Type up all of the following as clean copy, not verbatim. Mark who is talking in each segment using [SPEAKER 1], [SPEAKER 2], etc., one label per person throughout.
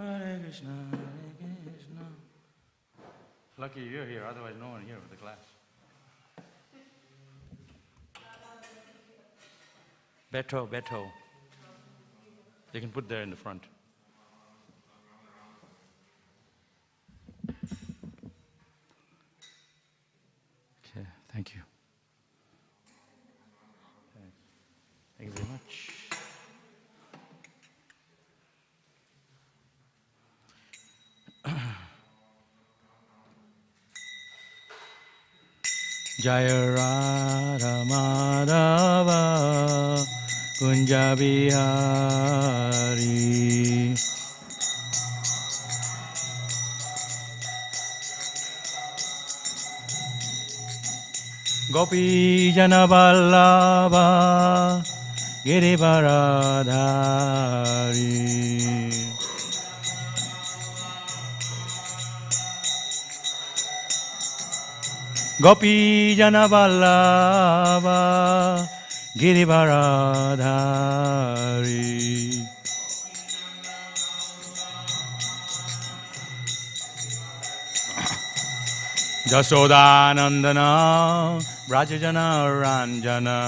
[SPEAKER 1] Hare Krishna, Hare Krishna. Lucky you're here, otherwise no one here for the class. Beto. You can put there in the front. Okay, thank you. Thank you very much. Jaya Radha Madhava Kunja Bihari. Gopi Jana Vallabha Girivaradhari. Gopi Jana Vallabha Girivaradhari. Jasodanandana Brajajana Ranjana.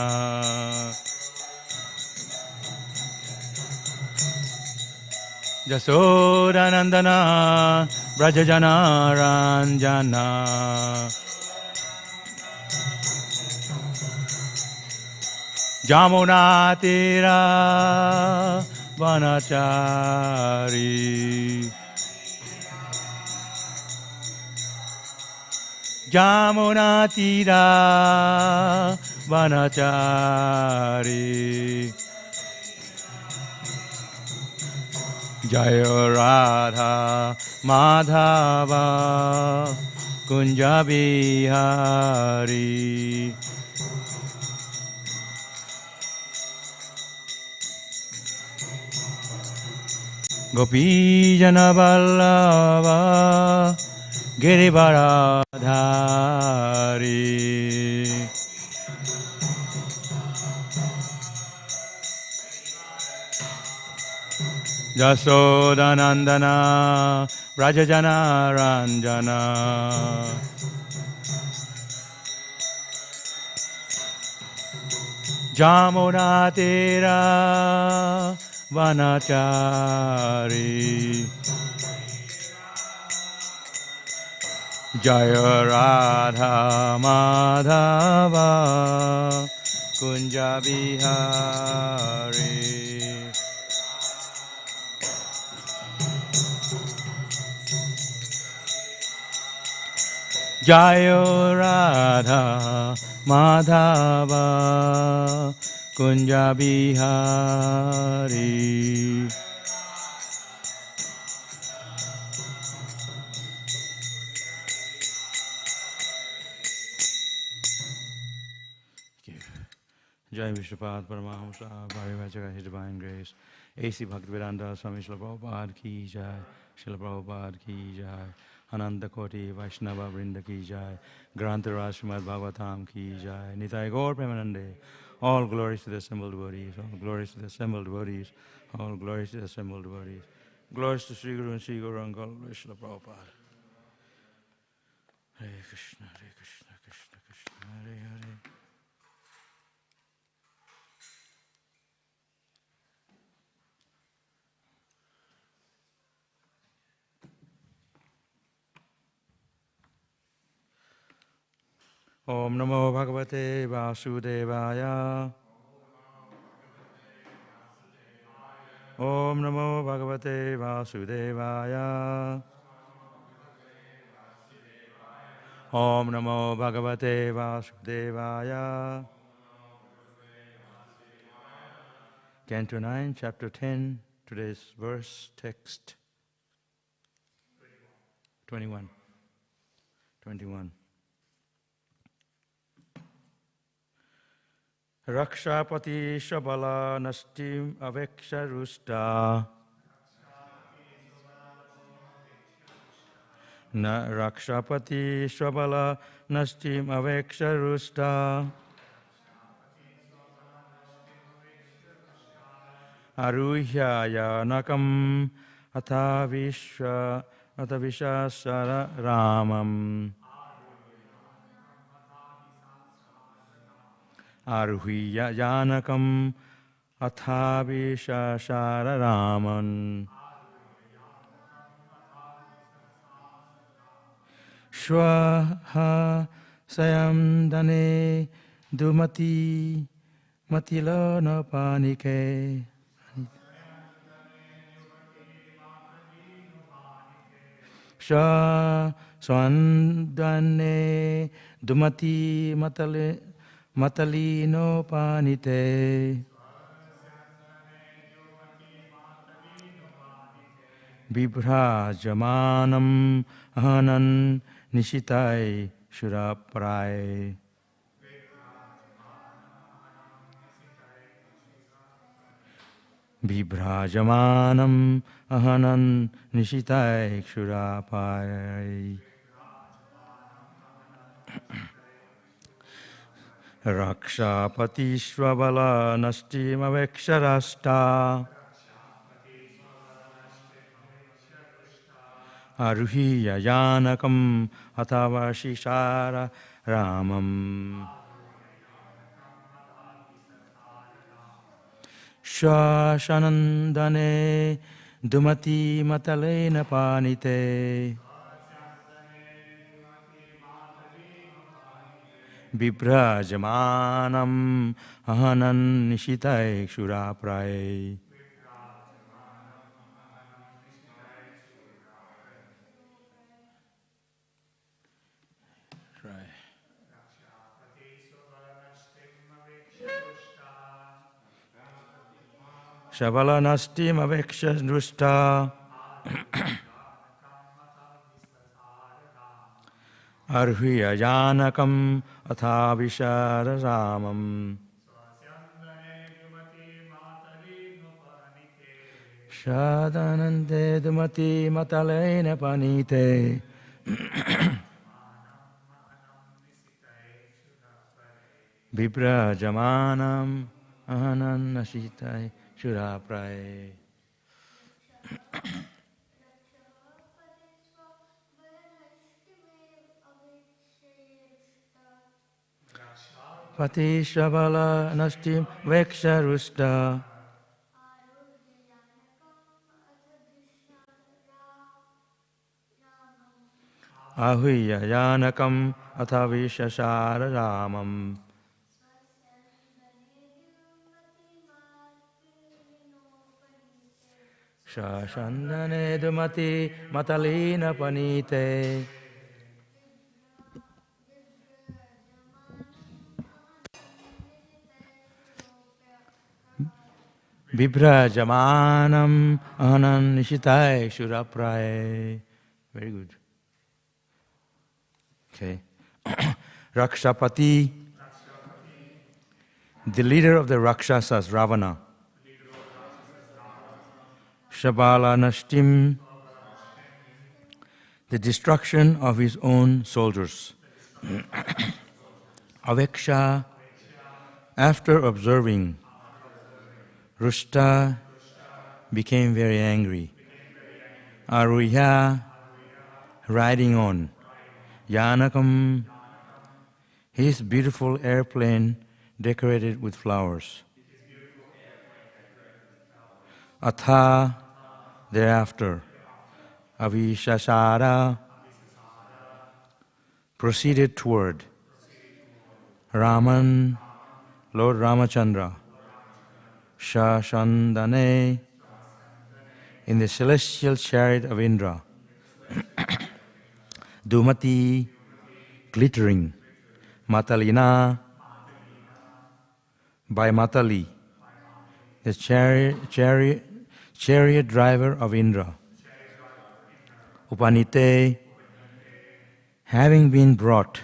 [SPEAKER 1] Jasodanandana Brajajana Ranjana. Jamuna Tira Vanachari. Jamuna Tira Vanachari. Jaya Radha Madhava Kunja Bihari. Gopi Jana Vallabha Girivaradhari. Jasodanandana Brajajana Ranjana. Jamuna Tira Vanachari. Jaya Radha Madhava Kunja Bihari. Jaya Radha Madhava Kunja Bihari. Jai Vishnupada Paramahamsa, Bhagavata His Divine Grace, A.C. Bhaktivedanta, Swami Śrīmad Bhāgavatam ki jai, Śrīla Prabhupada ki jai, Ananda Koti Vaishnava Vrinda ki jai, Grantaraj Śrīmad Bhāgavatam ki jai, Nitai Gaur Premanande. All glories to the assembled devotees, all glories to the assembled devotees, all glories to the assembled devotees. Glories to Sri Guru and Sri Gauranga, all glories to Prabhupada. Hare Krishna, Hare Krishna, Krishna Krishna, Hare Hare. Om Namo Bhagavate Vasudevaya. Om Namo Bhagavate Vasudevaya. Om Namo Bhagavate Vasudevaya. Canto 9, Chapter 10, today's verse text 21. Rakshapati Shabala Nastim Aveksha Rusta. Na Rakshapati Shabala Nastim Aveksha Rusta. Aruhyaya Nakam atha vishasara Ramam Aruhiya Janakam atha vishasara Raman Shwaha Sayam Dane Dumati Matilo no Panike Shwa Swandane Dumati Matali no Panite Bibhrajamanam Ahanan Nishitai Shuraprai Bibhrajamanam Ahanan Nishitai Shurapai Rakshapati Shwabala Nastima Veksharasta Aruhiya Janakam Atavashishara Ramam Shashanandane Dumati Matalena Panite Bibrajamanam Ahanan Nishitai Shuraprai Shavala Nastim Aveksha Drusta Arhuya Janakam Athavishara Ramam Shadanande Dumati Matalena Panite Viprajamanam Ahanan Nasitai Shuraprai Pati Shavala Nastim Veksharusta Ahuya Janakam Athavishashara Ramam Shashandane Dumati Matalina Panite Vibrajamanam Ahanan Nishitai Shuraprai. Very good. Okay. Rakshapati, the leader of the Rakshasas, Ravana. Shabala Nashtim, the destruction of his own soldiers. Aveksha, after observing, Rushta became very angry. Aruhya, riding on. Janakam, his beautiful airplane decorated with flowers. Atha, thereafter. Avishashara, proceeded toward. Raman, Lord Ramachandra. Shashandane, in the celestial chariot of Indra. Dumati, glittering. Matalina, by Matali, the chariot driver of Indra. Upanite, having been brought.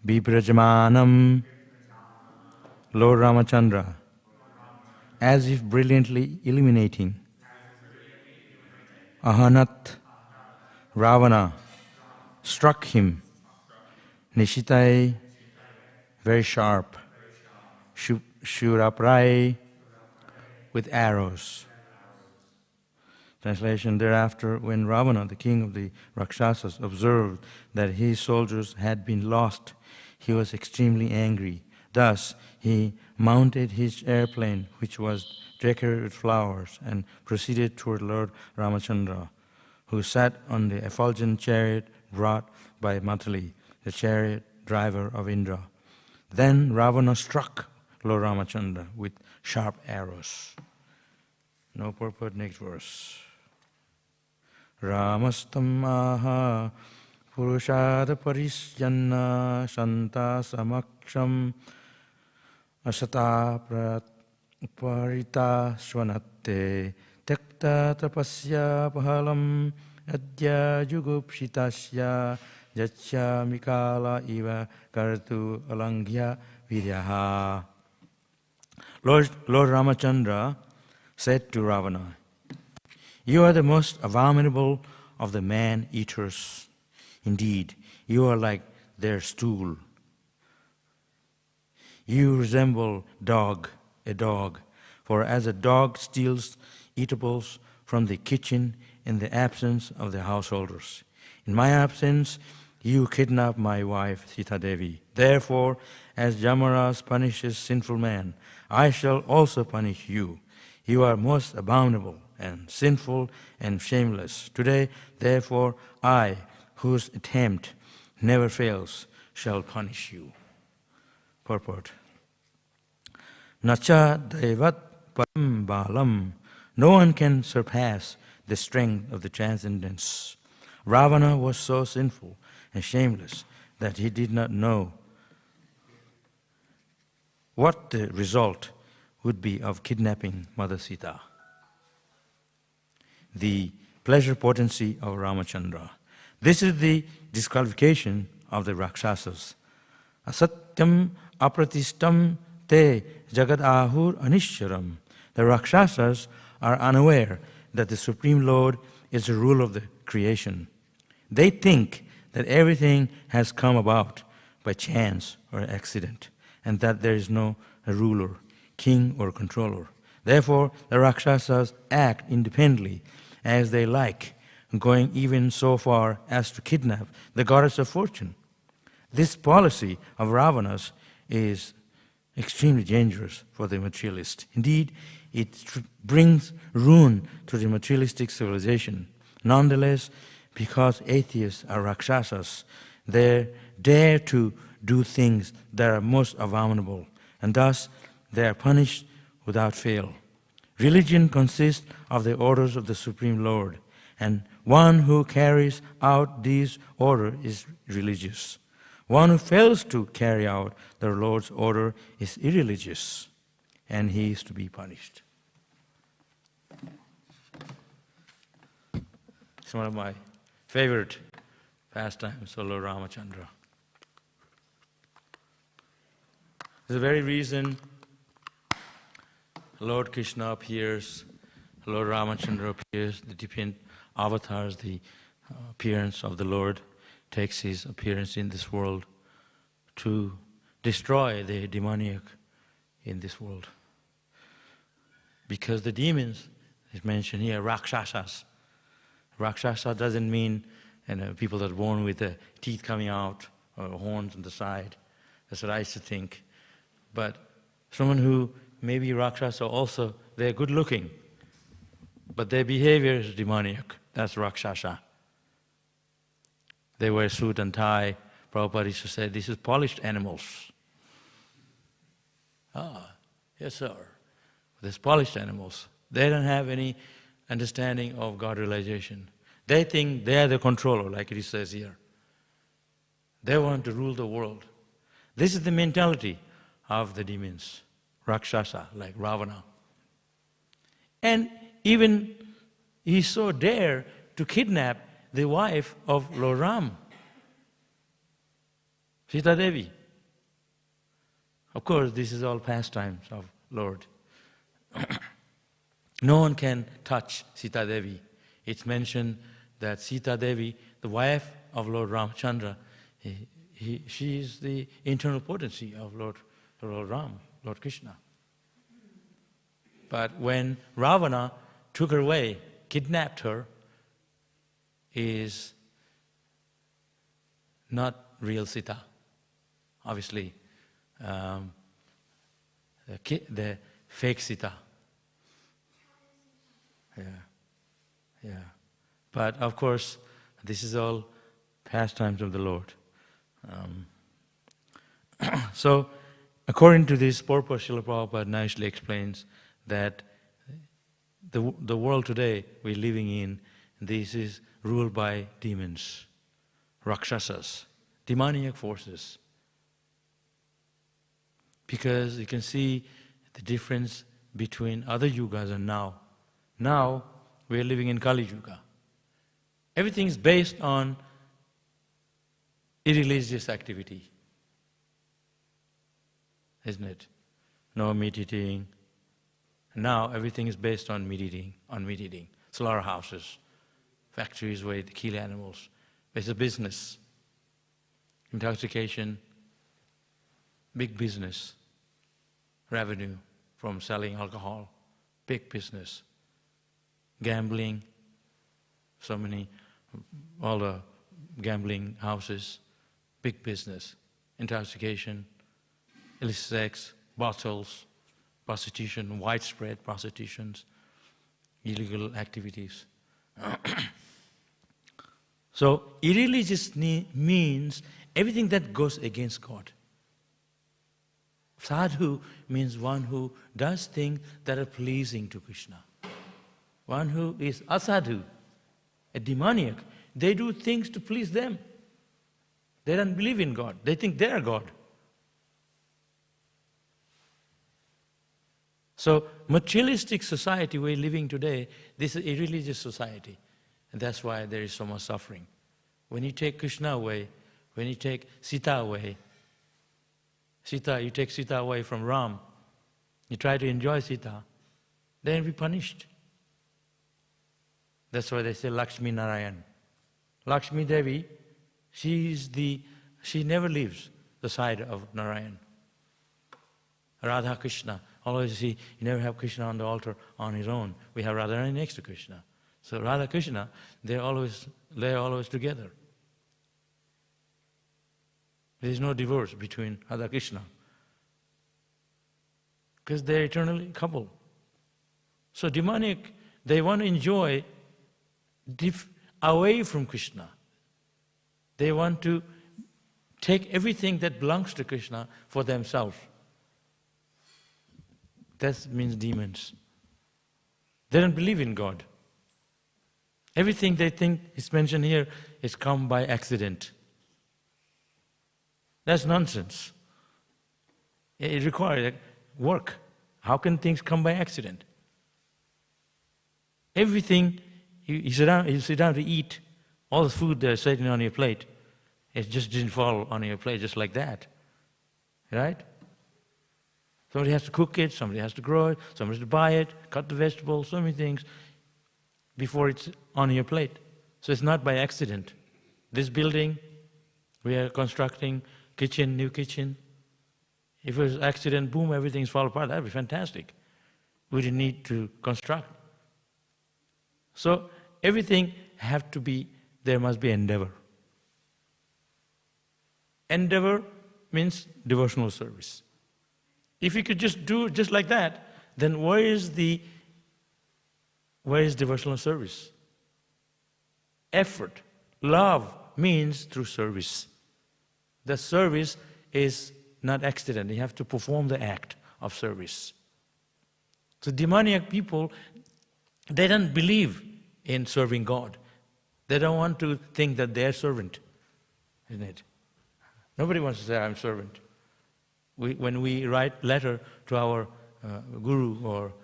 [SPEAKER 1] Bibrajamanam, Lord Ramachandra, as if brilliantly illuminating. Ahanat, Ravana, struck him. Nishitai, very sharp. Shuraprai, with arrows. Translation: Thereafter, when Ravana, the king of the Rakshasas, observed that his soldiers had been lost, he was extremely angry. Thus, he mounted his airplane, which was decorated with flowers, and proceeded toward Lord Ramachandra, who sat on the effulgent chariot brought by Mathili, the chariot driver of Indra. Then Ravana struck Lord Ramachandra with sharp arrows. No purport, next verse. Ramastam aha purushada parisyanna shanta samaksham asata parita swanatte tekta tapasya pahalam adya jugupshitasya jachya mikala iva kartu alanghya vidyaha. Lord Ramachandra said to Ravana, "You are the most abominable of the man-eaters. Indeed, you are like their stool. You resemble a dog, for as a dog steals eatables from the kitchen in the absence of the householders, in my absence you kidnap my wife Sita Devi. Therefore, as Yamaras punishes sinful man, I shall also punish you. You are most abominable and sinful and shameless. Today, therefore, I, whose attempt never fails, shall punish you." Purport: Nacha devat param balam. No one can surpass the strength of the transcendence. Ravana was so sinful and shameless that he did not know what the result would be of kidnapping Mother Sita. The pleasure potency of Ramachandra. This is the disqualification of the Rakshasas. Asatyam apratistam te jagad ahur anishyaram. The Rakshasas are unaware that the Supreme Lord is the ruler of the creation. They think that everything has come about by chance or accident, and that there is no ruler, king or controller. Therefore, the Rakshasas act independently as they like, going even so far as to kidnap the goddess of fortune. This policy of Ravana's is extremely dangerous for the materialist. Indeed, it brings ruin to the materialistic civilization. Nonetheless, because atheists are Rakshasas, they dare to do things that are most abominable, and thus they are punished without fail. Religion consists of the orders of the Supreme Lord, and one who carries out these orders is religious. One who fails to carry out the Lord's order is irreligious, and he is to be punished. It's one of my favorite pastimes of Lord Ramachandra. There's a very reason Lord Krishna appears, Lord Ramachandra appears, the different avatars, the appearance of the Lord takes his appearance in this world to destroy the demoniac in this world. Because the demons is mentioned here, Rakshasas. Rakshasa doesn't mean people that are born with the teeth coming out or horns on the side. That's what I used to think. But someone who may be Rakshasa also, they're good looking, but their behavior is demoniac. That's Rakshasa. They wear suit and tie. Prabhupada used to say, this is polished animals. Ah, yes sir. These polished animals. They don't have any understanding of God realization. They think they are the controller, like it says here. They want to rule the world. This is the mentality of the demons, Rakshasa, like Ravana. And even he so dare to kidnap the wife of Lord Ram, Sita Devi. Of course, this is all pastimes of Lord. No one can touch Sita Devi. It's mentioned that Sita Devi, the wife of Lord Ramachandra, she is the internal potency of Lord Ram, Lord Krishna. But when Ravana took her away kidnapped her is not real Sita. Obviously, the fake Sita. Yeah. But of course, this is all pastimes of the Lord. So, according to this purpose, Srila Prabhupada nicely explains that the world today we're living in, this is ruled by demons, rakshasas, demonic forces. Because you can see the difference between other yugas and now. Now, we're living in Kali Yuga. Everything is based on irreligious activity, isn't it? No meat eating. Now everything is based on meat eating. Slaughterhouses, factories where they kill animals. It's a business. Intoxication, big business. Revenue from selling alcohol, big business. Gambling, all the gambling houses, big business. Intoxication, illicit sex, brothels, prostitution, widespread prostitutions, illegal activities. So, irreligious means everything that goes against God. Sadhu means one who does things that are pleasing to Krishna. One who is asadhu, a demoniac, they do things to please them. They don't believe in God. They think they are God. So, materialistic society we're living today, this is a irreligious society. And that's why there is so much suffering. When you take Krishna away, when you take Sita away, you take Sita away from Ram, you try to enjoy Sita, then you'll be punished. That's why they say Lakshmi Narayan. Lakshmi Devi, she never leaves the side of Narayan. Radha Krishna, always you never have Krishna on the altar on his own. We have Radharani next to Krishna. So Radha Krishna, they're always together. There is no divorce between Radha Krishna. Because they're eternally couple. So demonic, they want to enjoy away from Krishna. They want to take everything that belongs to Krishna for themselves. That means demons. They don't believe in God. Everything they think is mentioned here is come by accident. That's nonsense. It requires work. How can things come by accident? Everything, you sit down to eat, all the food that's sitting on your plate, it just didn't fall on your plate just like that. Right? Somebody has to cook it, somebody has to grow it, somebody has to buy it, cut the vegetables, so many things before it's on your plate. So it's not by accident. This building, we are constructing new kitchen. If it was accident, boom, everything's fall apart, that'd be fantastic. We didn't need to construct. So everything have to be, there must be endeavor. Endeavor means devotional service. If you could just do it just like that, then where is devotional service? Effort, love means through service. The service is not accident. You have to perform the act of service. So demoniac people, they don't believe in serving God. They don't want to think that they're servant, isn't it? Nobody wants to say, I'm servant. When we write letter to our guru or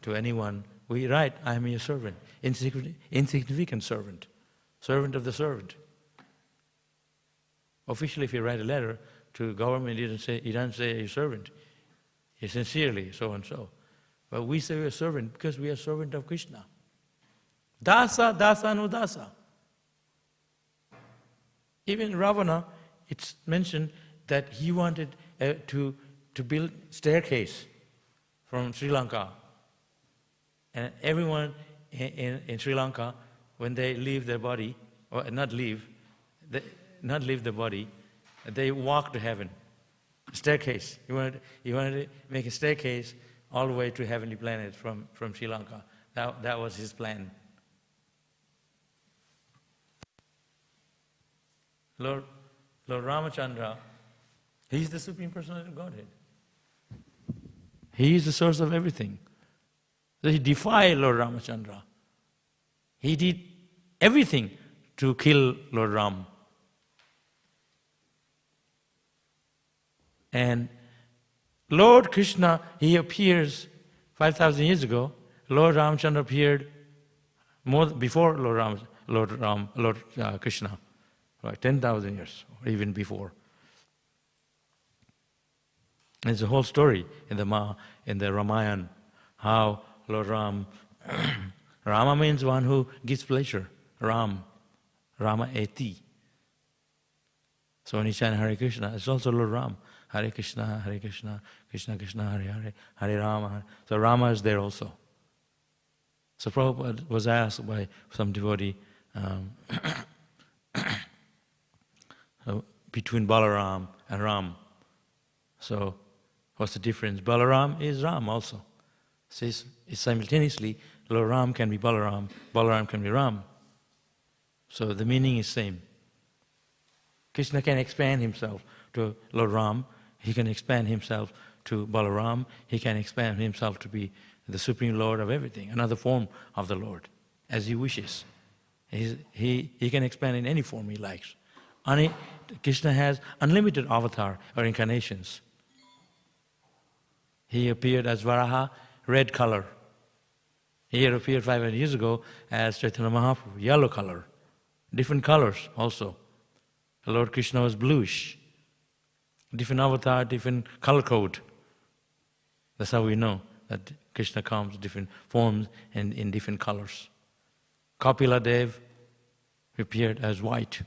[SPEAKER 1] to anyone, we write, I am your servant, insignificant servant, servant of the servant. Officially, if you write a letter to government, you don't say you're servant. You sincerely, so and so. But we say we're a servant because we are servant of Krishna. Dasa, dasa, no dasa. Even Ravana, it's mentioned that he wanted to build staircase from Sri Lanka. And everyone in Sri Lanka, when they leave their body, or not leave the body, they walk to heaven. Staircase. You wanted to make a staircase all the way to heavenly planet from Sri Lanka. That was his plan. Lord Ramachandra, he's the Supreme Personality of Godhead. He is the source of everything. So he defied Lord Ramachandra. He did everything to kill Lord Ram. And Lord Krishna, he appears 5,000 years ago. Lord Ramachandra appeared before Lord Krishna, like 10,000 years, or even before. There's a whole story in the Ramayan, how Lord Ram, Rama means one who gives pleasure. Rama eti. So when you chant Hare Krishna, it's also Lord Ram. Hare Krishna, Krishna Krishna, Hare Hare, Hare Rama. So Rama is there also. So Prabhupada was asked by some devotee between Balaram and Ram. So what's the difference? Balaram is Ram also. So it's simultaneously, Lord Ram can be Balaram, Balaram can be Ram. So the meaning is same. Krishna can expand himself to Lord Ram, he can expand himself to Balaram, he can expand himself to be the Supreme Lord of everything, another form of the Lord, as he wishes. He can expand in any form he likes. Krishna has unlimited avatar or incarnations. He appeared as Varaha, red color. He had appeared 500 years ago as Chaitanya Mahaprabhu, yellow color. Different colors also. Lord Krishna was bluish. Different avatar, different color code. That's how we know that Krishna comes in different forms and in different colors. Kapila Dev appeared as white.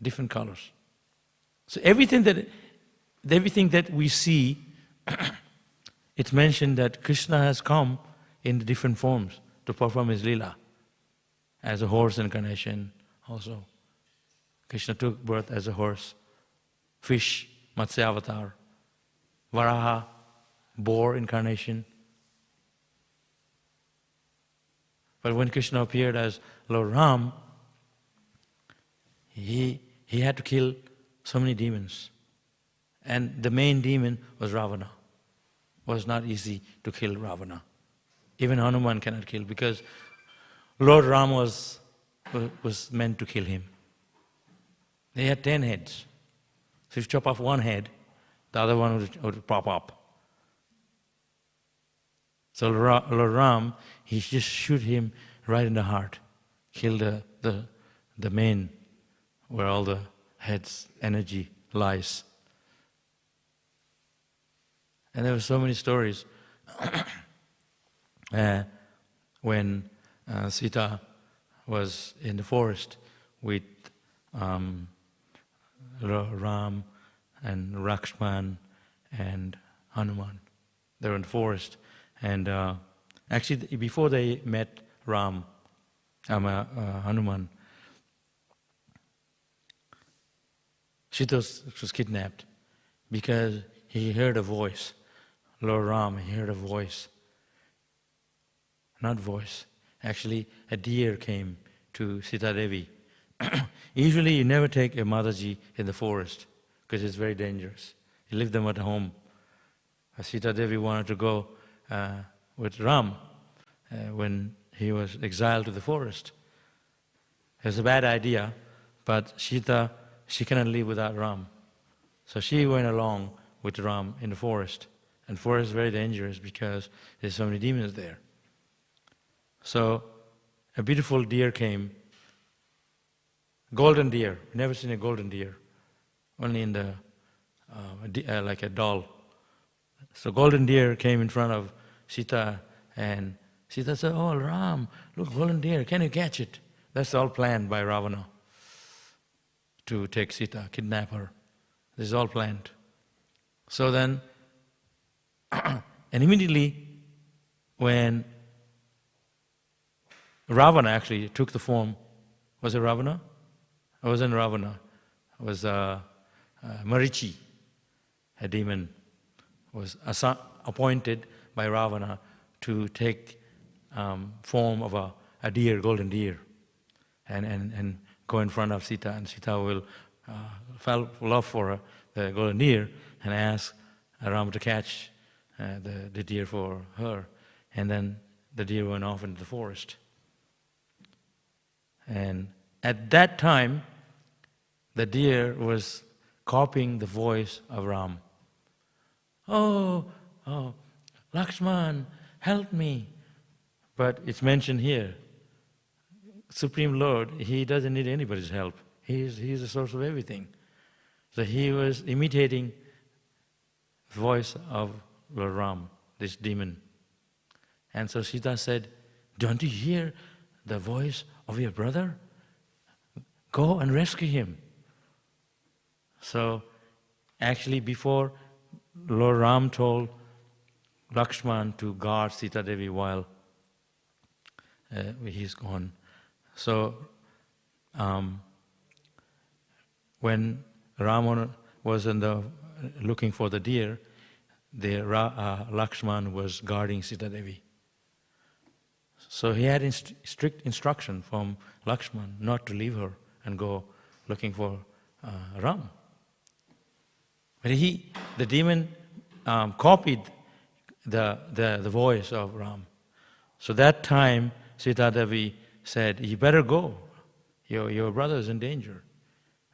[SPEAKER 1] Different colors. So everything that we see, it's mentioned that Krishna has come in different forms to perform his lila. As a horse incarnation also. Krishna took birth as a horse. Fish, Matsya avatar. Varaha, boar incarnation. But when Krishna appeared as Lord Ram, he had to kill so many demons. And the main demon was Ravana. It was not easy to kill Ravana. Even Hanuman cannot kill, because Lord Ram was meant to kill him. They had 10 heads. So if you chop off one head, the other one would pop up. So Lord Ram, he just shoot him right in the heart, kill the main, where all the head's energy lies. And there were so many stories when Sita was in the forest with Ram and Lakshman and Hanuman. They were in the forest. And actually, before they met Hanuman, Sita was kidnapped because he heard a voice. Lord Ram, he heard a voice. Not voice. Actually, a deer came to Sita Devi. Usually, you never take a Mataji in the forest because it's very dangerous. You leave them at home. Sita Devi wanted to go with Ram when he was exiled to the forest. It was a bad idea, but Sita, she cannot live without Ram. So she went along with Ram in the forest. And forest is very dangerous because there's so many demons there. So a beautiful deer came, golden deer. Never seen a golden deer, only in the like a doll. So golden deer came in front of Sita, and Sita said, "Oh Ram, look, golden deer, can you catch it?" That's all planned by Ravana to take Sita, kidnap her. This is all planned. So then, and immediately when Ravana actually took the form, was it Ravana? It wasn't Ravana. It was Marichi, a demon, was appointed by Ravana to take form of a deer, golden deer, and go in front of Sita, and Sita will felt love for the golden deer and ask Rama to catch the deer for her, and then the deer went off into the forest. And at that time, the deer was copying the voice of Ram. Oh, Lakshman, help me. But it's mentioned here, Supreme Lord, He doesn't need anybody's help. He's the source of everything. So He was imitating the voice of Lord Ram, this demon. And so Sita said, don't you hear the voice of your brother? Go and rescue him. So actually before Lord Ram told Lakshman to guard Sita Devi while he's gone. So when Ravana was looking for the deer, Lakshman was guarding Sita Devi. So he had strict instruction from Lakshman not to leave her and go looking for Ram. But the demon copied the voice of Ram. So that time Sita Devi said, you better go, your brother is in danger.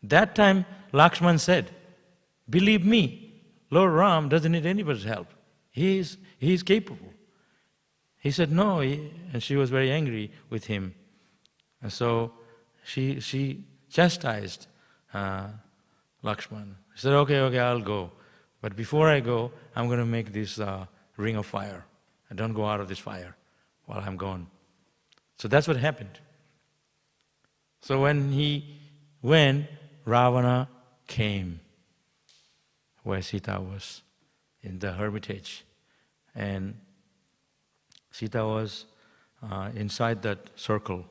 [SPEAKER 1] That time Lakshman said, believe me, Lord Ram doesn't need anybody's help. He's capable. He said no, and she was very angry with him. And so she chastised Lakshman. She said, okay, I'll go. But before I go, I'm going to make this ring of fire. And don't go out of this fire while I'm gone. So that's what happened. So when Ravana came where Sita was, in the hermitage, and Sita was inside that circle,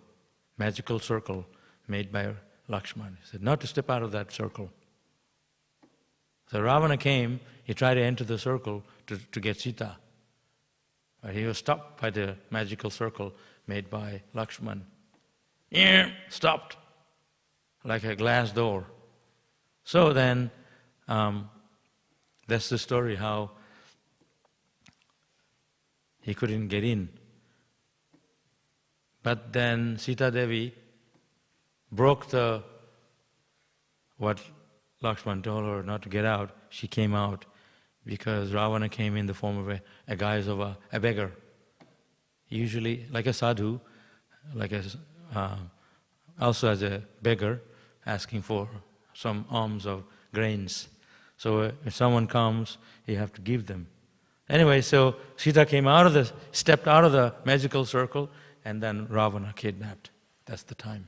[SPEAKER 1] magical circle made by Lakshman. He said not to step out of that circle. So Ravana came, he tried to enter the circle to get Sita. But he was stopped by the magical circle made by Lakshman. Stopped, like a glass door. So then, that's the story how he couldn't get in. But then Sita Devi broke what Lakshman told her not to get out. She came out because Ravana came in the form of a guise of a beggar. Usually like a sadhu, also as a beggar, asking for some alms of grains. So if someone comes, you have to give them. Anyway, so Sita stepped out of the magical circle, and then Ravana kidnapped. That's the time.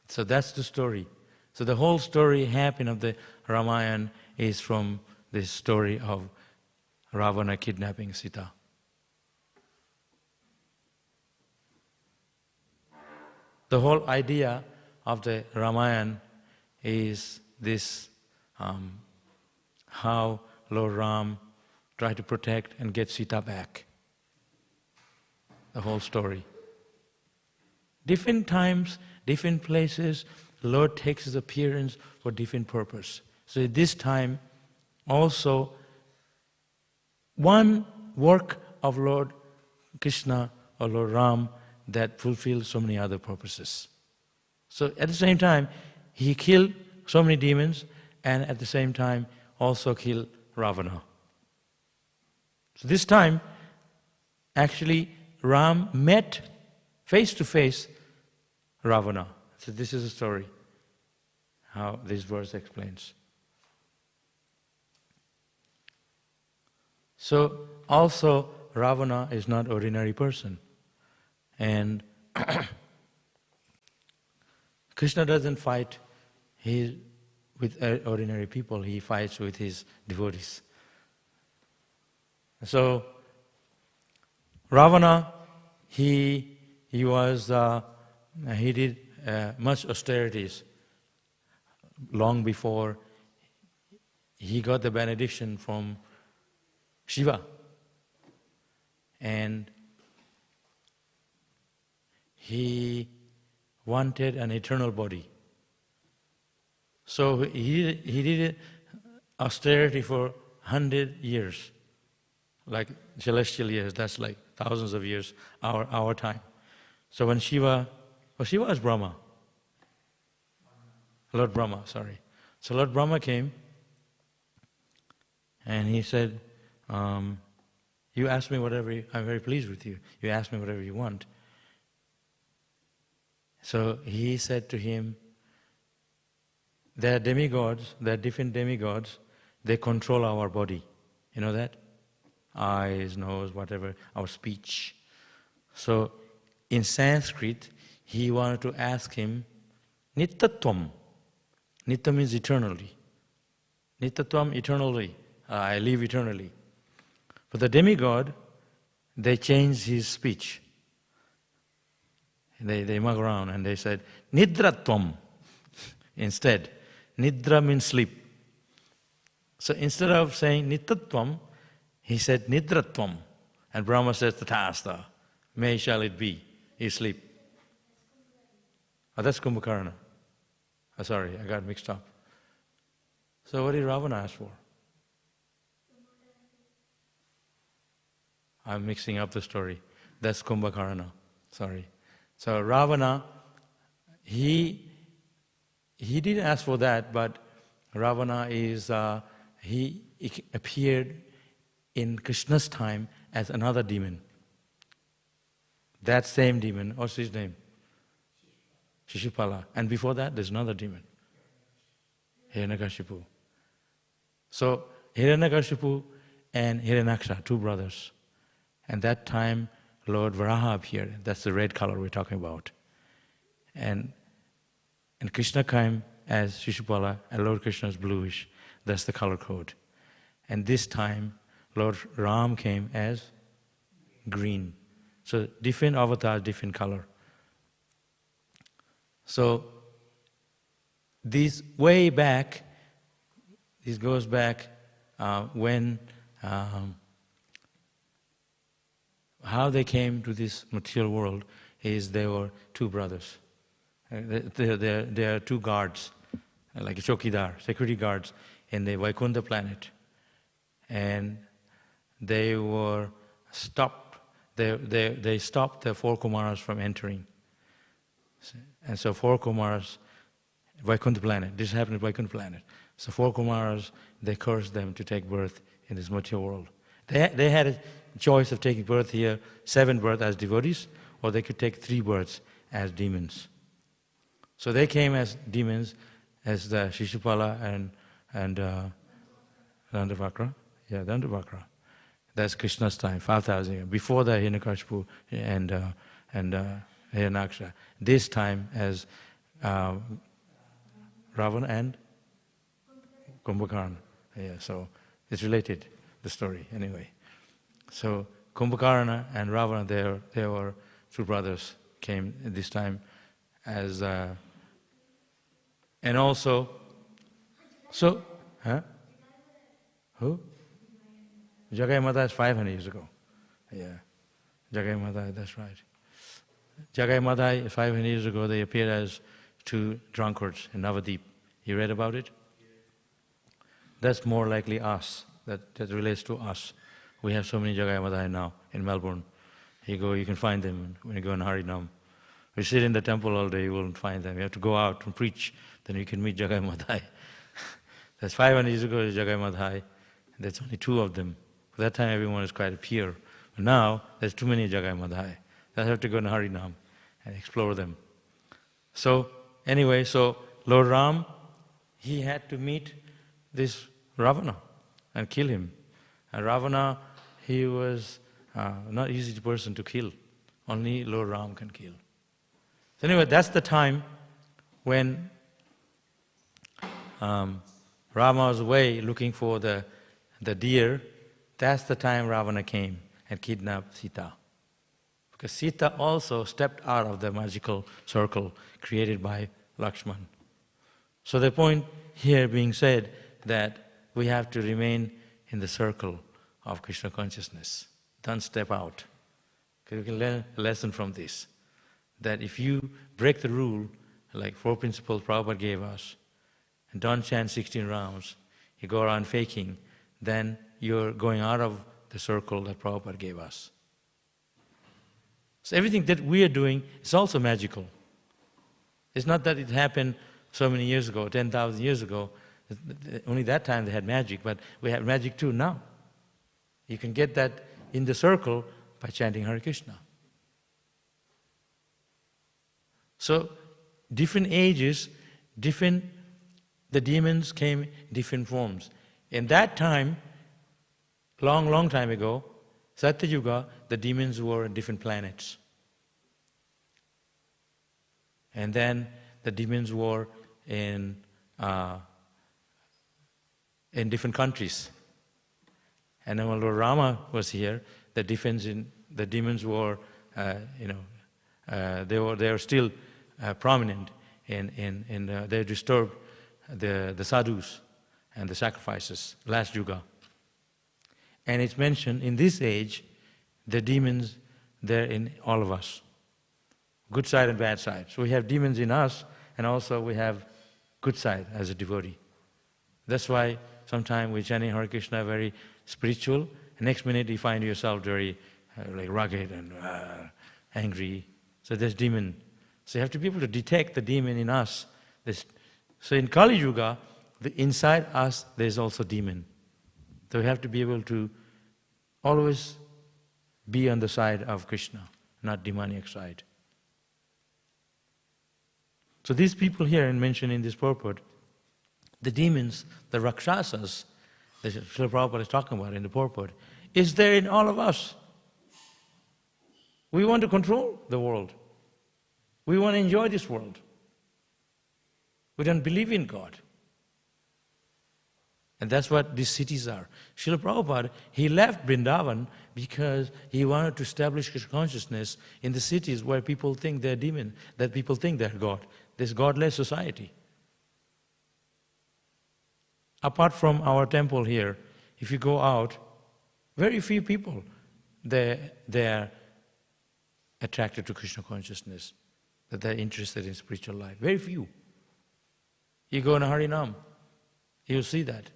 [SPEAKER 1] So that's the story. So the whole story happened of the Ramayan is from this story of Ravana kidnapping Sita. The whole idea of the Ramayan is this, how Lord Ram tried to protect and get Sita back. The whole story. Different times, different places, the Lord takes His appearance for different purpose. So at this time, also, one work of Lord Krishna or Lord Ram that fulfills so many other purposes. So at the same time, He killed so many demons, and at the same time also killed Ravana. So this time, actually, Ram met face to face Ravana. So this is the story, how this verse explains. So also, Ravana is not an ordinary person. And Krishna doesn't fight with ordinary people, He fights with His devotees. So Ravana, he did much austerities long before he got the benediction from Shiva. And he wanted an eternal body. So he did austerity for 100 years, like celestial years, that's like thousands of years, our time. So when Shiva is Brahma. Lord Brahma, sorry. So Lord Brahma came and he said, you ask me whatever, I'm very pleased with you. You ask me whatever you want. So he said to him, there are demigods, there are different demigods, they control our body. You know that? Eyes, nose, whatever, our speech. So in Sanskrit, he wanted to ask him, Nittatvam. Nitya means eternally. Nittatvam, eternally. I live eternally. But the demigod, they changed his speech. They mug around and they said, Nidratvam. Instead, Nidra means sleep. So instead of saying Nittatvam, he said Nidratvam. And Brahma says, Tathasta, may shall it be. You sleep. Oh, that's Kumbhakarna. Oh, sorry, I got mixed up. So what did Ravana ask for? I'm mixing up the story. That's Kumbhakarna. Sorry. So Ravana, he didn't ask for that, but Ravana he appeared in Krishna's time as another demon. That same demon, what's his name? Shishupala. And before that, there's another demon, Hiranyakashipu. So Hiranyakashipu and Hiranyaksha, two brothers. And that time, Lord Varaha appeared. That's the red color we're talking about. And Krishna came as Shishupala, and Lord Krishna is bluish. That's the color code. And this time, Lord Ram came as green. So different avatars, different color. So this way back, this goes back when how they came to this material world is there were two brothers. There are two guards, like a chokidar, security guards in the Vaikuntha planet. And they were stopped. They stopped the four Kumaras from entering. And so four Kumaras, Vaikuntha planet, this happened at Vaikuntha planet. So four Kumaras, they cursed them to take birth in this material world. They had a choice of taking birth here, 7 births as devotees, or they could take 3 births as demons. So they came as demons, as the Shishupala and Dandavakra. Yeah, Dandavakra. That's Krishna's time, 5,000 years, before the Hiranyakashipu and Hiranyaksha. This time as Ravana and Kumbhakarna. Yeah, so it's related, the story, anyway. So Kumbhakarna and Ravana, they were two brothers, came this time as, and also, so, Who? Jagai Mata is 500 years ago. Yeah, Jagai Mata, that's right. Jagai Mata, 500 years ago, they appeared as 2 drunkards in Navadip. You read about it? That's more likely us. That relates to us. We have so many Jagai Mata now in Melbourne. You can find them when you go in Harinam. We sit in the temple all day, you won't find them. You have to go out and preach, then you can meet Jagai Madhai. That's 500 years ago, Jagai Madhai. There's only 2 of them. At that time, everyone is quite pure. But now, there's too many Jagai Madhai. I have to go in Harinam and explore them. So, anyway, so Lord Ram, he had to meet this Ravana and kill him. And Ravana, he was not an easy person to kill. Only Lord Ram can kill. So anyway, that's the time when Rama was away looking for the deer. That's the time Ravana came and kidnapped Sita. Because Sita also stepped out of the magical circle created by Lakshman. So the point here being said that we have to remain in the circle of Krishna consciousness. Don't step out. Because we can learn a lesson from this. That if you break the rule, like 4 principles Prabhupada gave us, and don't chant 16 rounds, you go around faking, then you're going out of the circle that Prabhupada gave us. So everything that we are doing is also magical. It's not that it happened so many years ago, 10,000 years ago. Only that time they had magic, but we have magic too now. You can get that in the circle by chanting Hare Krishna. So, different ages, the demons came in different forms. In that time, long time ago, Satya Yuga, the demons were on different planets. And then the demons were in different countries. And then when Lord Rama was here, the demons were, they were still prominent in they disturbed the sadhus and the sacrifices, last yuga. And it's mentioned in this age, the demons, they're in all of us. Good side and bad side. So we have demons in us, and also we have good side as a devotee. That's why sometimes we're chanting Hare Krishna very spiritual, and next minute you find yourself very like rugged and angry. So there's demon. So you have to be able to detect the demon in us. So in Kali Yuga, inside us there's also demon. So we have to be able to always be on the side of Krishna, not demoniac side. So these people here mentioned in this purport, the demons, the Rakshasas, that Srila Prabhupada is talking about in the purport, is there in all of us. We want to control the world. We want to enjoy this world. We don't believe in God. And that's what these cities are. Srila Prabhupada, he left Vrindavan because he wanted to establish Krishna consciousness in the cities where people think they're demon, that people think they're God. This godless society. Apart from our temple here, if you go out, very few people, they are attracted to Krishna consciousness, that they're interested in spiritual life. Very few. You go in a Harinam, you'll see that.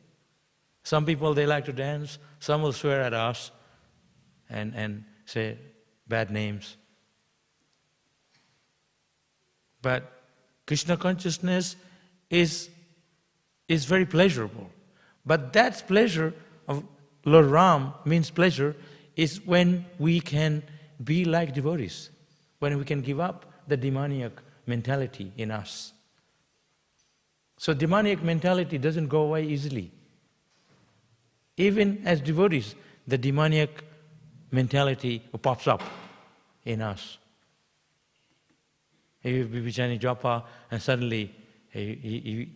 [SPEAKER 1] Some people, they like to dance, some will swear at us and say bad names. But Krishna consciousness is very pleasurable. But that pleasure of Lord Ram means pleasure is when we can be like devotees, when we can give up the demoniac mentality in us. So demoniac mentality doesn't go away easily. Even as devotees, the demoniac mentality pops up in us. You'll be chanting japa and suddenly you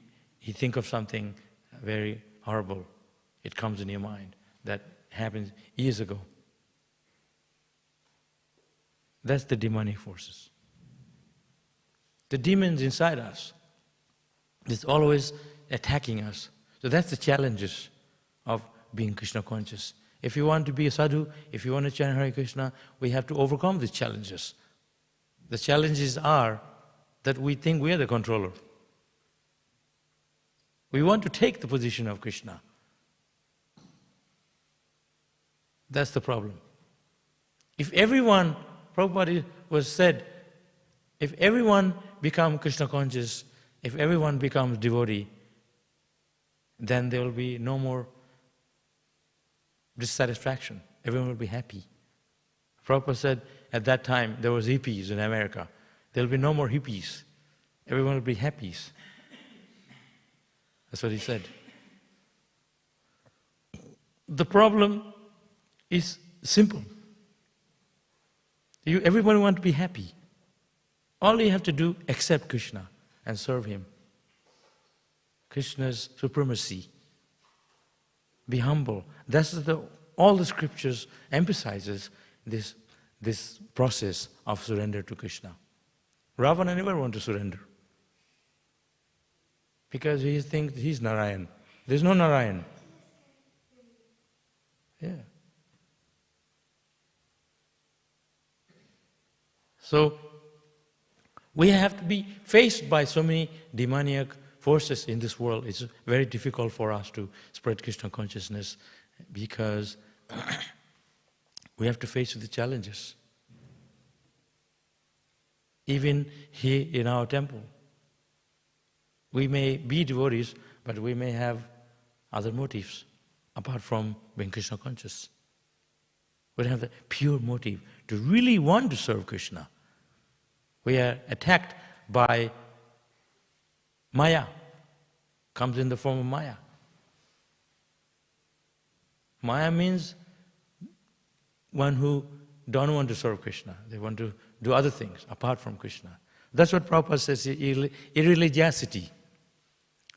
[SPEAKER 1] think of something very horrible. It comes in your mind. That happened years ago. That's the demonic forces. The demons inside us is always attacking us. So that's the challenges of being Krishna conscious. If you want to be a sadhu, if you want to chant Hare Krishna, we have to overcome these challenges. The challenges are that we think we are the controller. We want to take the position of Krishna. That's the problem. If everyone, Prabhupada was said, if everyone becomes Krishna conscious, if everyone becomes devotee, then there will be no more dissatisfaction. Everyone will be happy. Prabhupada said at that time there was hippies in America. There will be no more hippies. Everyone will be happies. That's what he said. The problem is simple. Everybody wants to be happy. All you have to do, accept Krishna and serve Him. Krishna's supremacy. Be humble. That's all the scriptures emphasizes this this process of surrender to Krishna. Ravana never wanted to surrender because he thinks he's Narayan. There's no Narayan. Yeah. So, we have to be faced by so many demoniac forces in this world. It's very difficult for us to spread Krishna consciousness because we have to face the challenges. Even here in our temple, we may be devotees, but we may have other motives apart from being Krishna conscious. We don't have the pure motive to really want to serve Krishna. We are attacked by Maya, comes in the form of Maya. Maya means one who don't want to serve Krishna. They want to do other things apart from Krishna. That's what Prabhupada says, irreligiosity.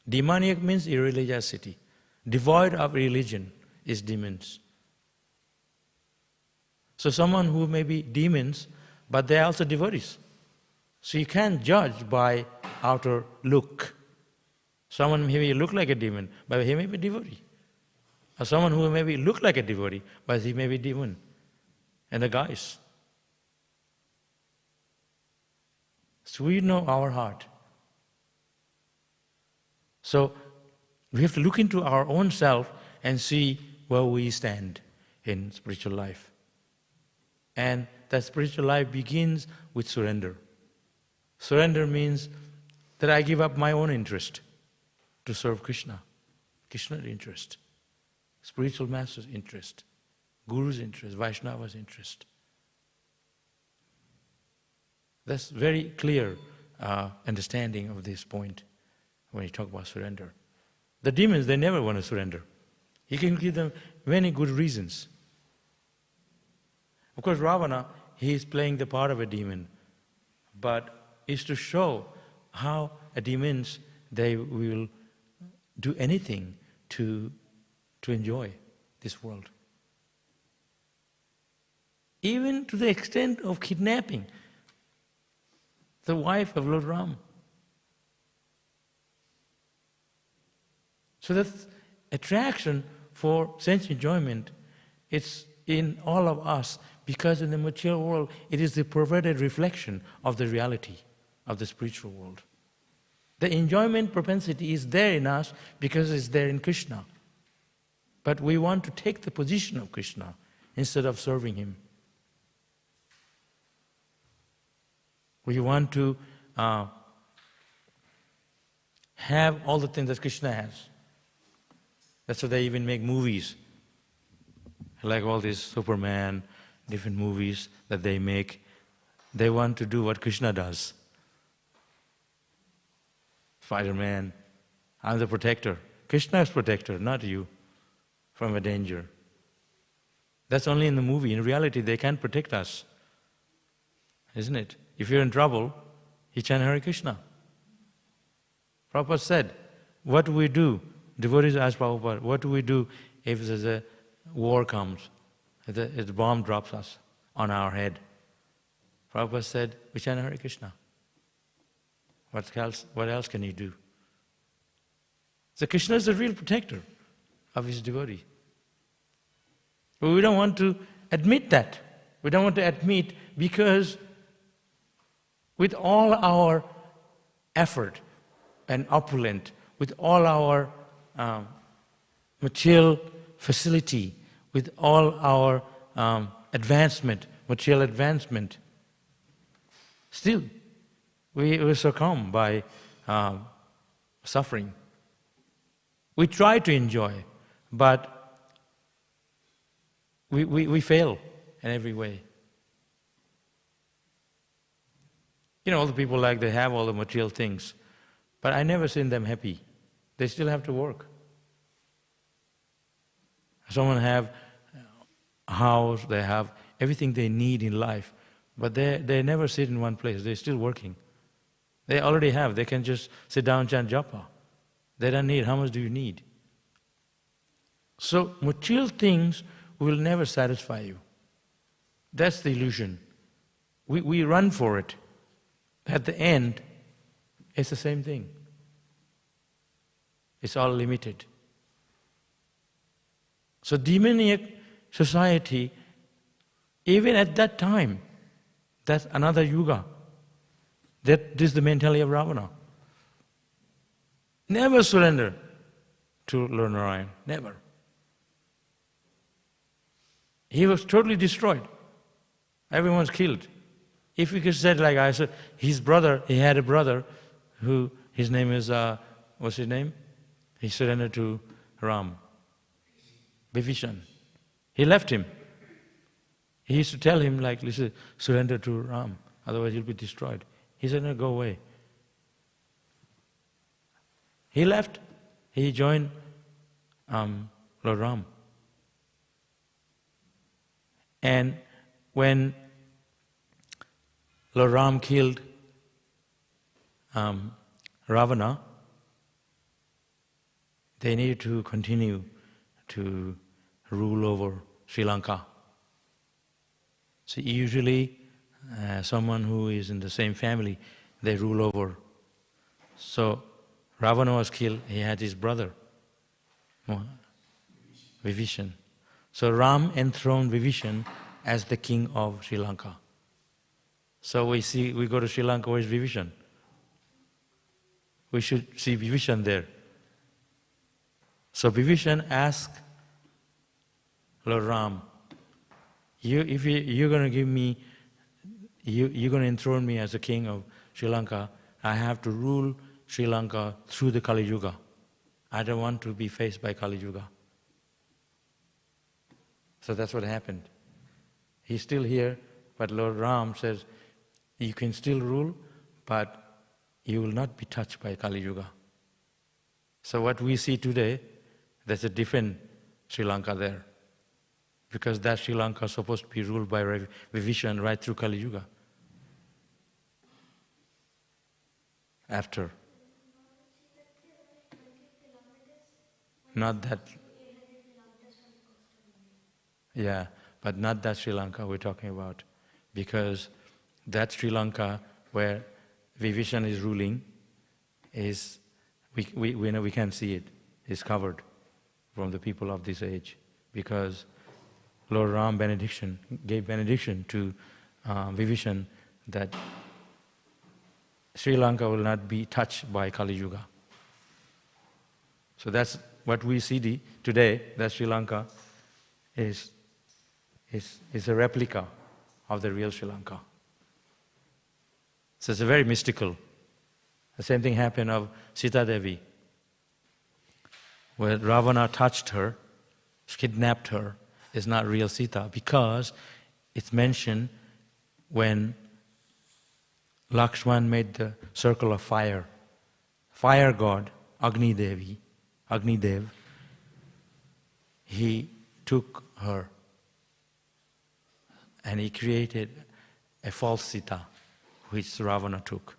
[SPEAKER 1] Demoniac means irreligiosity. Devoid of religion is demons. So someone who may be demons, but they are also devotees. So you can't judge by outer look. Someone may look like a demon, but he may be devotee. Or someone who maybe look like a devotee, but he may be demon. And the guys. So we know our heart. So we have to look into our own self and see where we stand in spiritual life. And that spiritual life begins with surrender. Surrender means that I give up my own interest to serve Krishna. Krishna's interest, spiritual master's interest, Guru's interest, Vaishnava's interest. That's very clear understanding of this point when you talk about surrender. The demons, they never want to surrender. You can give them many good reasons. Of course, Ravana, he is playing the part of a demon, but is to show how demons, they will do anything to enjoy this world. Even to the extent of kidnapping the wife of Lord Ram. So that attraction for sense enjoyment, it's in all of us, because in the material world, it is the perverted reflection of the reality of the spiritual world. The enjoyment propensity is there in us because it's there in Krishna. But we want to take the position of Krishna instead of serving him. We want to have all the things that Krishna has. That's why they even make movies. Like all these Superman, different movies that they make. They want to do what Krishna does. Spider-Man, I'm the protector. Krishna is protector, not you, from a danger. That's only in the movie. In reality, they can't protect us. Isn't it? If you're in trouble, you chant Hare Krishna. Prabhupada said, what do we do? Devotees ask Prabhupada, what do we do if there's a war comes, if the bomb drops us on our head? Prabhupada said, we chant Hare Krishna. What else can you do? So Krishna is the real protector of his devotee. But we don't want to admit that. We don't want to admit because with all our effort and opulent, with all our material facility, with all our advancement, material advancement, still we succumb by suffering. We try to enjoy, but we fail in every way. You know, all the people they have all the material things, but I never seen them happy. They still have to work. Someone have a house, they have everything they need in life, but they never sit in one place. They're still working. They already have. They can just sit down and chant japa. They don't need. How much do you need? So material things will never satisfy you.
[SPEAKER 2] That's the illusion. We run for it. At the end, it's the same thing. It's all limited. So demoniac society, even at that time, that's another yuga. This is the mentality of Ravana. Never surrender to Lord Narayan, never. He was totally destroyed. Everyone's killed. If we could say it like I said, his brother, he had a brother who, his name is, what's his name? He surrendered to Ram. Vibhishan. He left him. He used to tell him like, listen, surrender to Ram, otherwise you'll be destroyed. He said, no, go away. He left. He joined Lord Ram. And when Lord Ram killed Ravana, they needed to continue to rule over Sri Lanka. So usually someone who is in the same family, they rule over. So Ravana was killed, he had his brother, Vibhishan. So Ram enthroned Vibhishan as the king of Sri Lanka. So we go to Sri Lanka, where's Vibhishan? We should see Vibhishan there. So Vibhishan asked Lord Ram, if you're going to give me, you're going to enthrone me as the king of Sri Lanka, I have to rule Sri Lanka through the Kali Yuga. I don't want to be faced by Kali Yuga. So that's what happened. He's still here, but Lord Ram says, you can still rule, but you will not be touched by Kali Yuga. So what we see today, there's a different Sri Lanka there. Because that Sri Lanka is supposed to be ruled by Vibhishan right through Kali Yuga. After. Not that. Yeah, but not that Sri Lanka we're talking about. Because that Sri Lanka where Vibhishan is ruling is, we know we can't see it. It's covered from the people of this age. Because Lord Ram gave benediction to Vibhishan that Sri Lanka will not be touched by Kali Yuga. So that's what we see today, that Sri Lanka is a replica of the real Sri Lanka. So it's a very mystical. The same thing happened of Sita Devi, where Ravana touched her, kidnapped her. Is not real Sita, because it's mentioned when Lakshman made the circle of fire. Fire god, Agni Dev, he took her and he created a false Sita, which Ravana took.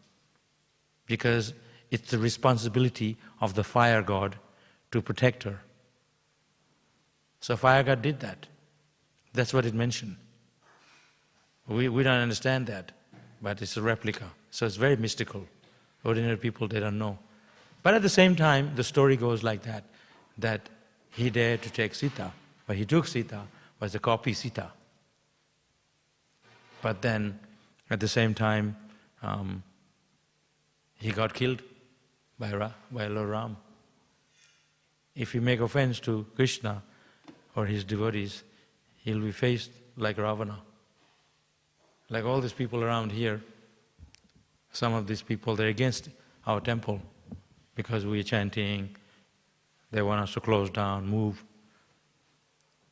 [SPEAKER 2] Because it's the responsibility of the fire god to protect her. So fire god did that. That's what it mentioned. We don't understand that, but it's a replica. So it's very mystical. Ordinary people, they don't know. But at the same time, the story goes like that he dared to take Sita, but he took Sita, was a copy Sita. But then, at the same time, he got killed by Lord Ram. If you make offense to Krishna, or his devotees, he'll be faced like Ravana. Like all these people around here, some of these people, they're against our temple because we're chanting, they want us to close down, move.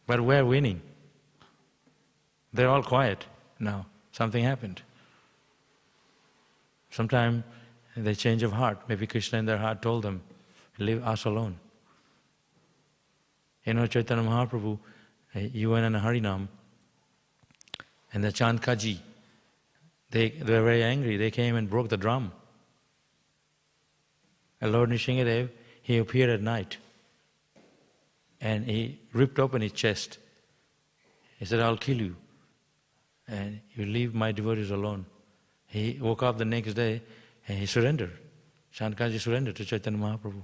[SPEAKER 2] But we're winning. They're all quiet now. Something happened. Sometime they change of heart. Maybe Krishna in their heart told them, leave us alone. You know, Chaitanya Mahaprabhu, you went in a Harinam, and the Chand Kaji, they were very angry. They came and broke the drum. And Lord Nrsingadev, he appeared at night, and he ripped open his chest. He said, I'll kill you. and you leave my devotees alone. He woke up the next day and he surrendered. Shankarji surrendered to Chaitanya Mahaprabhu.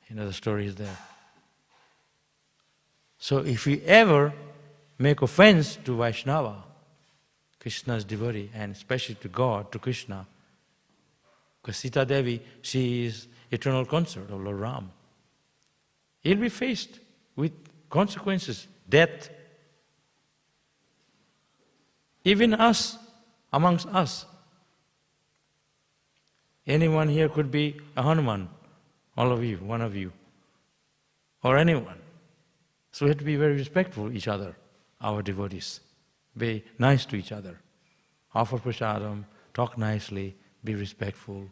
[SPEAKER 2] You know, the story is there. So if we ever make offense to Vaishnava, Krishna's devotee, and especially to God, to Krishna, because Sita Devi, she is eternal consort of Lord Ram, he'll be faced with consequences, death. Even us, amongst us. Anyone here could be a Hanuman, all of you, one of you, or anyone. So we have to be very respectful of each other, our devotees. Be nice to each other. Offer prasadam, talk nicely, be respectful,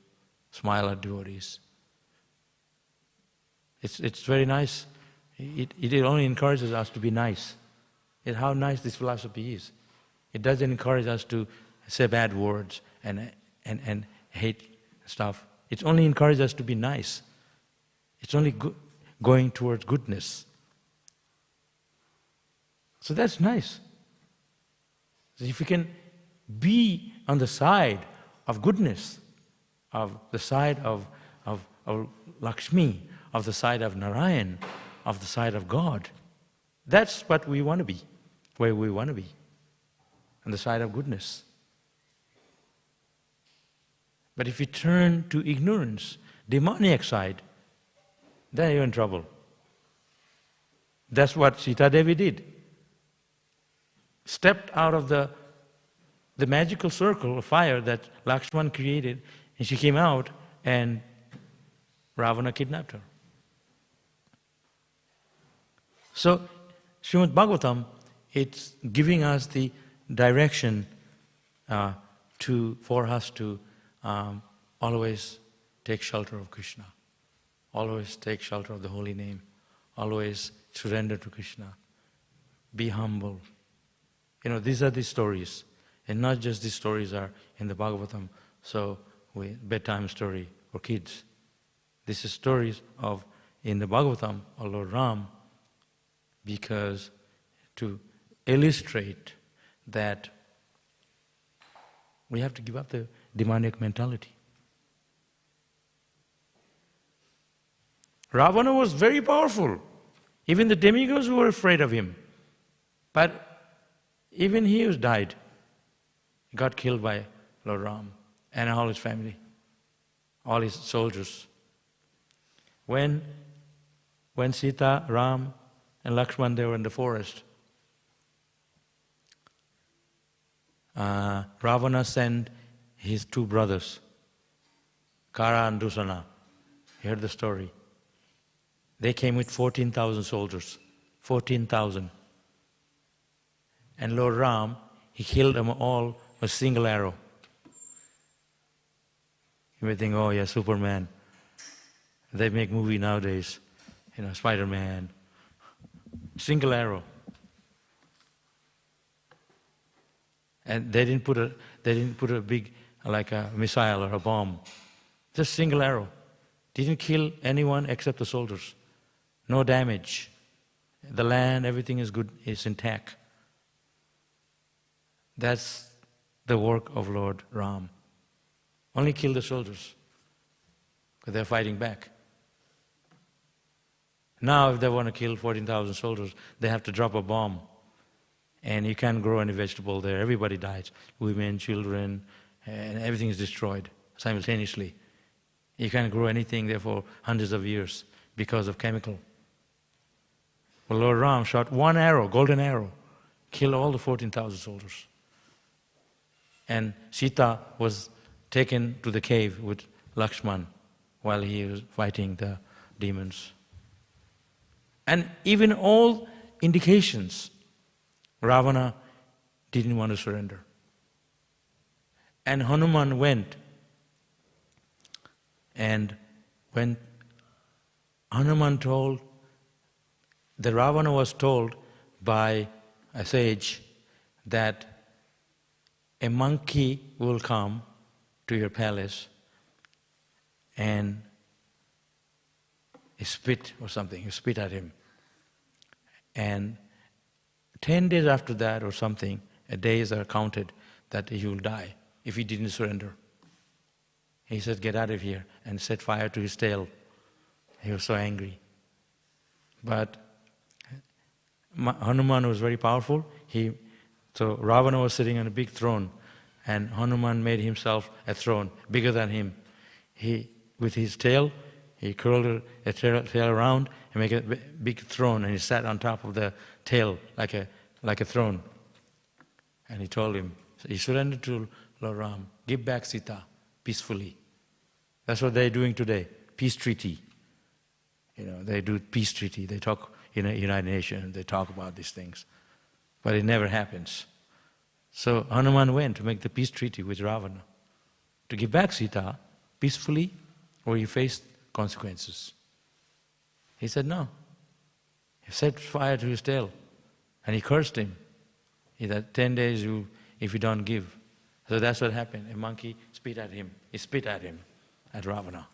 [SPEAKER 2] smile at devotees. It's very nice. It only encourages us to be nice. It's how nice this philosophy is. It doesn't encourage us to say bad words and hate stuff. It only encourages us to be nice. It's only going towards goodness. So that's nice. So if we can be on the side of goodness, of the side of Lakshmi, of the side of Narayan, of the side of God, that's what we want to be, where we want to be, on the side of goodness. But if we turn to ignorance, demoniac side, then you're in trouble. That's what Sita Devi did. Stepped out of the magical circle of fire that Lakshman created, and she came out and Ravana kidnapped her. So, Śrīmad Bhāgavatam, it's giving us the direction for us to always take shelter of Krishna, always take shelter of the holy name, always surrender to Krishna, be humble. You know, these are the stories, and not just these stories are in the Bhagavatam, so bedtime story for kids. This is stories of, in the Bhagavatam, of Lord Ram, because to illustrate that we have to give up the demonic mentality. Ravana was very powerful. Even the demigods were afraid of him. But even he was died. He got killed by Lord Ram and all his family, all his soldiers. When Sita, Ram, and Lakshman, they were in the forest, Ravana sent his two brothers, Kara and Dusana. You heard the story. They came with 14,000 soldiers, 14,000. And Lord Ram, he killed them all with a single arrow. You may think, oh yeah, Superman. They make movie nowadays, you know, Spider-Man. Single arrow. And they didn't put a big, like a missile or a bomb. Just single arrow. Didn't kill anyone except the soldiers. No damage. The land, everything is good, is intact. That's the work of Lord Ram. Only kill the soldiers, because they're fighting back. Now if they want to kill 14,000 soldiers, they have to drop a bomb. And you can't grow any vegetable there. Everybody dies. Women, children, and everything is destroyed simultaneously. You can't grow anything there for hundreds of years because of chemical. Well, Lord Ram shot one arrow, golden arrow, killed all the 14,000 soldiers. And Sita was taken to the cave with Lakshman while he was fighting the demons. And even all indications, Ravana didn't want to surrender. And Hanuman went. And when Hanuman told, the Ravana was told by a sage that a monkey will come to your palace and spit or something, you spit at him. And 10 days after that or something, days are counted that he will die if he didn't surrender. He said, get out of here, and set fire to his tail. He was so angry. But Hanuman was very powerful. So Ravana was sitting on a big throne, and Hanuman made himself a throne bigger than him. With his tail, he curled a tail around and made a big throne, and he sat on top of the tail like a throne. And he told him, he surrendered to Lord Ram, give back Sita peacefully. That's what they're doing today, peace treaty. They do peace treaty. They talk in the United Nations, they talk about these things. But it never happens. So Hanuman went to make the peace treaty with Ravana, to give back Sita peacefully, or he faced consequences. He said no. He set fire to his tail, and he cursed him. He said, 10 days if you don't give. So that's what happened. A monkey spit at him. He spit at him, at Ravana.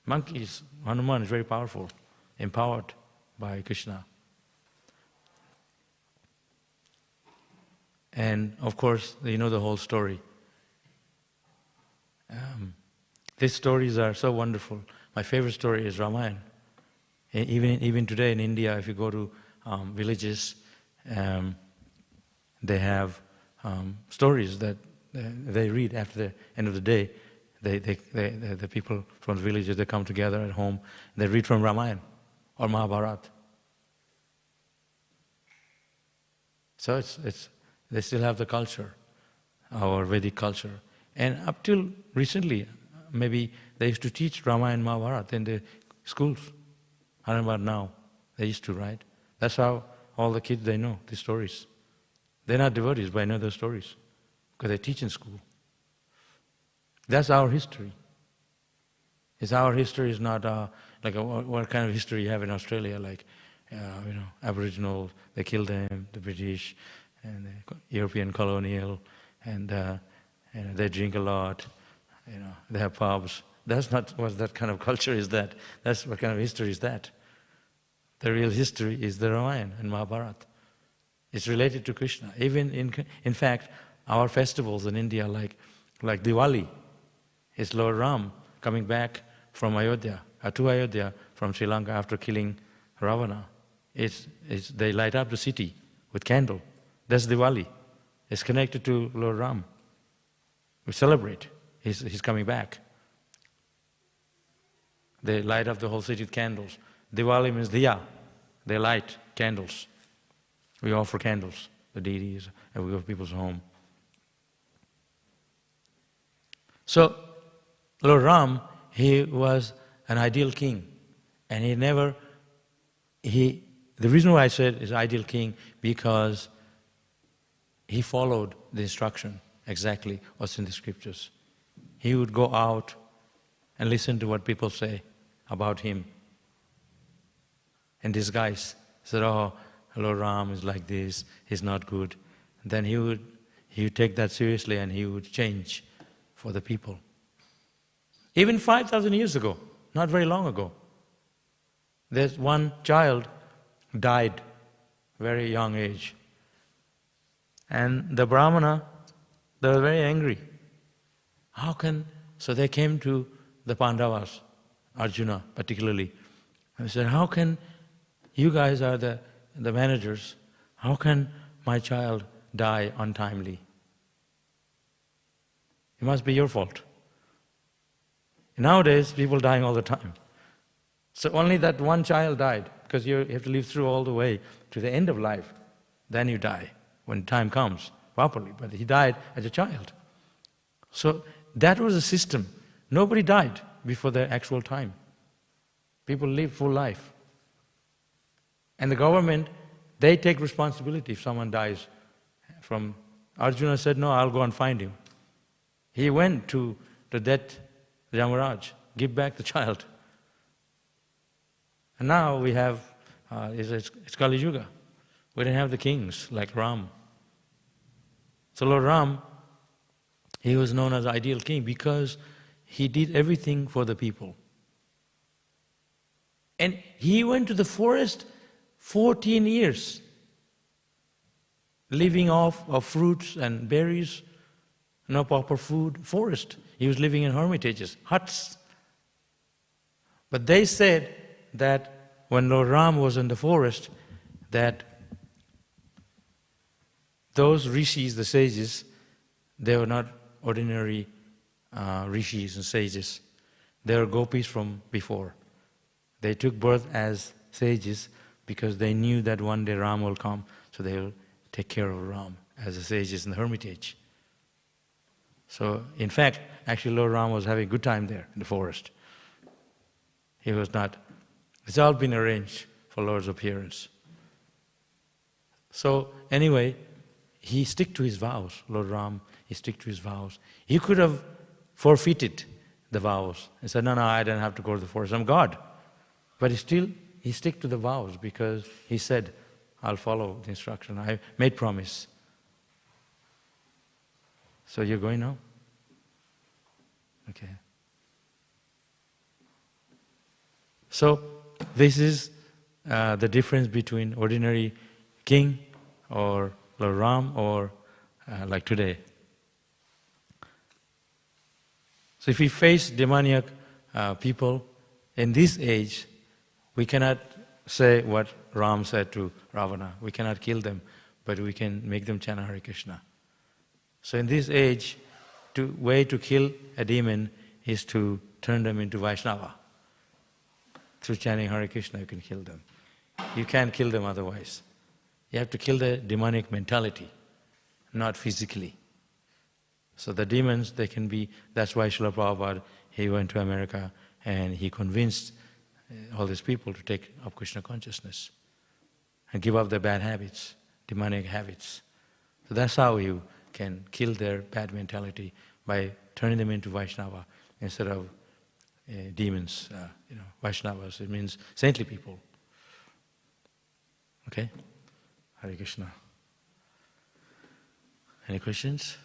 [SPEAKER 2] Hanuman is very powerful, empowered by Krishna. And of course, you know the whole story. These stories are so wonderful. My favorite story is Ramayan. Even today in India, if you go to villages, they have stories that they read after the end of the day. The people from the villages, they come together at home, they read from Ramayan or Mahabharata. So they still have the culture, our Vedic culture. And up till recently, maybe they used to teach Ramayan and Mahabharata in the schools. I don't know about now. They used to, right? That's how all the kids, they know these stories. They're not devotees, but they know those stories because they teach in school. That's our history. Our history is not like what kind of history you have in Australia, like Aboriginal, they killed them, the British and the European colonial, and they drink a lot, they have pubs. That's not what that kind of culture is that. That's what kind of history is that. The real history is the Ramayan and Mahabharata. It's related to Krishna. Even in fact, our festivals in India, like Diwali, is Lord Ram coming back from Ayodhya, to Ayodhya from Sri Lanka after killing Ravana. They light up the city with candle. That's Diwali. It's connected to Lord Ram. We celebrate. He's coming back. They light up the whole city with candles. Diwali means diya. They light candles. We offer candles, the deities, and we go to people's home. So, Lord Ram, he was an ideal king. And the reason why I said is ideal king, because he followed the instruction exactly what's in the scriptures. He would go out and listen to what people say about him. In disguise, said, oh, Lord Ram is like this, he's not good. Then he would take that seriously and he would change for the people. Even 5,000 years ago, not very long ago, there's one child died, very young age. And the Brahmana, they were very angry. So they came to the Pandavas, Arjuna particularly, and they said, how can, you guys are the managers, how can my child die untimely? It must be your fault. Nowadays, people dying all the time. So only that one child died, because you have to live through all the way to the end of life. Then you die, when time comes, properly. But he died as a child. So that was the system. Nobody died before the actual time. People live full life. And the government, they take responsibility if someone dies. Arjuna said, no, I'll go and find him. He went to the dead Yamaraj, give back the child. And now we have, it's Kali Yuga. We didn't have the kings like Ram. So Lord Ram, he was known as ideal king because he did everything for the people. And he went to the forest 14 years. living off of fruits and berries, no proper food, forest. He was living in hermitages, huts. But they said that when Lord Ram was in the forest, that those rishis, the sages, they were not ordinary rishis and sages. They were gopis from before. They took birth as sages because they knew that one day Ram will come, so they will take care of Ram as the sages in the hermitage. So, in fact, actually Lord Ram was having a good time there in the forest. He was not. It's all been arranged for Lord's appearance. So, anyway, he stick to his vows. Lord Ram, he stick to his vows. He could have forfeited the vows and said, no, I don't have to go to the forest, I'm God. But he stick to the vows because he said, I'll follow the instruction. I made promise. So you're going now? Okay. So this is the difference between ordinary king or Lord Ram or like today. So if we face demoniac people in this age, we cannot say what Ram said to Ravana. We cannot kill them, but we can make them chant Hare Krishna. So in this age, way to kill a demon is to turn them into Vaishnava. Through chanting Hare Krishna, you can kill them. You can't kill them otherwise. You have to kill the demonic mentality, not physically. So the demons, they can be, that's why Srila Prabhupada, he went to America and he convinced all these people to take up Krishna consciousness and give up their bad habits, demonic habits. So that's how you can kill their bad mentality, by turning them into Vaishnava instead of demons, Vaishnavas. It means saintly people. Okay? Hare Krishna. Any questions?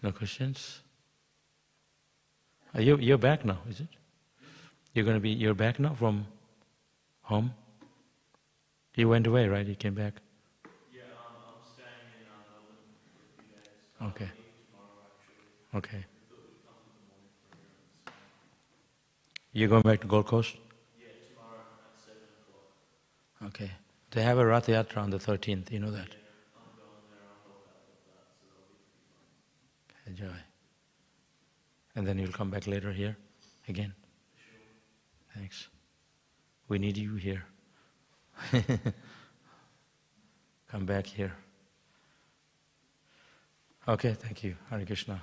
[SPEAKER 2] No questions? You're back now, is it? You're back now from home? You went away, right? You came back?
[SPEAKER 1] Yeah, I'm staying in Melbourne for a few days.
[SPEAKER 2] Okay.
[SPEAKER 1] I leave tomorrow, actually.
[SPEAKER 2] Okay.
[SPEAKER 1] I thought we'd come in the morning for here.
[SPEAKER 2] You're going back to Gold Coast?
[SPEAKER 1] Yeah, tomorrow at 7 o'clock.
[SPEAKER 2] Okay. They have a Rath Yatra on the 13th, you know that?
[SPEAKER 1] Yeah, I'm going there, I'll help out with that, so that'll be pretty fun.
[SPEAKER 2] Enjoy. And then you'll come back later here again?
[SPEAKER 1] Sure.
[SPEAKER 2] Thanks. We need you here. Come back here. Okay, thank you. Hare Krishna.